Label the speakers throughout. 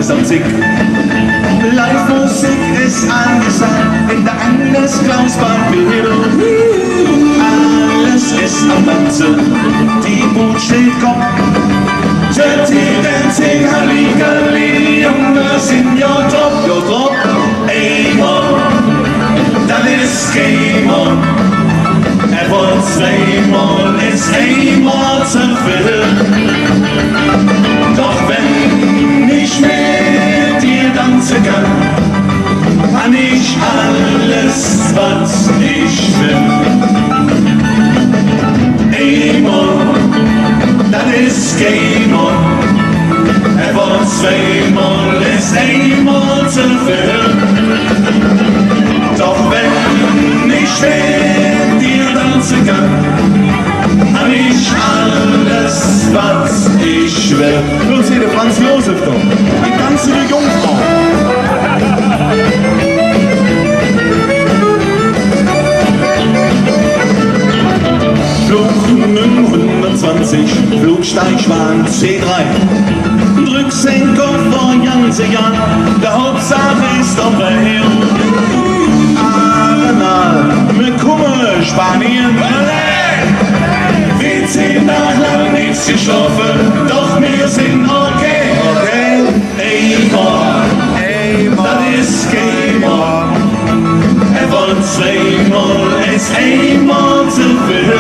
Speaker 1: allesamt sick. Live-Musik ist angesagt in der Agnes Klausbahn alles ist am Ganze, die Boot steht Kopf. Dirty Dancing, Halligalli, Junge sind your drop. Aim on, das ist Game on. Er wollte zweimal ins Einmal zu viel. Doch wenn ich mit dir tanzen kann ich alles, was ich will. Aim on, das ist Game on. Er wollte zweimal ins Einmal zu viel. Doch wenn ich mit dir tanzen kann ich alles, was ich will. Los hier, der Franz Josef doch. Die ganze Jungfrau. Flug 920, Flugsteigschwan C3. Drücksenker vor ganze Jahr, der Hauptsache ist auf der Hill. Arenal, mit Kummer, Spanien, wir 10 Tage lang nichts geschlafen, doch wir sind okay. Aim on, das ist Game on. Er wollte zweimal es einmal zu viel.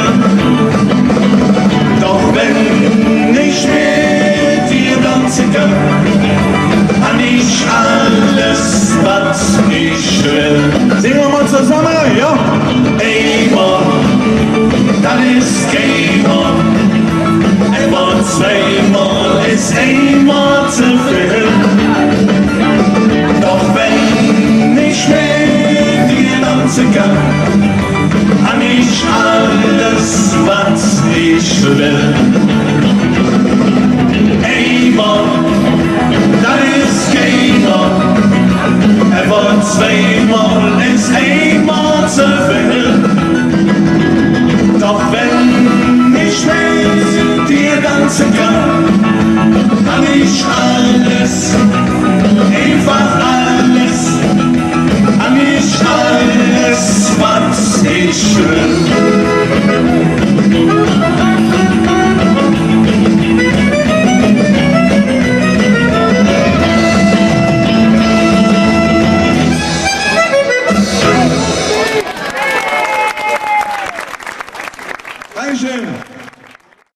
Speaker 1: Doch wenn ich mit dir tanzen kann ich alles, was ich will. Singen wir mal zusammen, ja? Aim on, das ist Game on. Er wollte zweimal es einmal zu viel. Doch wenn ich mit dir tanzen kann ich alles, was ich will. Aim on, das ist Game on. Er wollte zweimal ins einmal zu viel. Doch wenn ich mit dir tanzen kann ich alles, einfach alles, ich alles, was ich will. Dankeschön.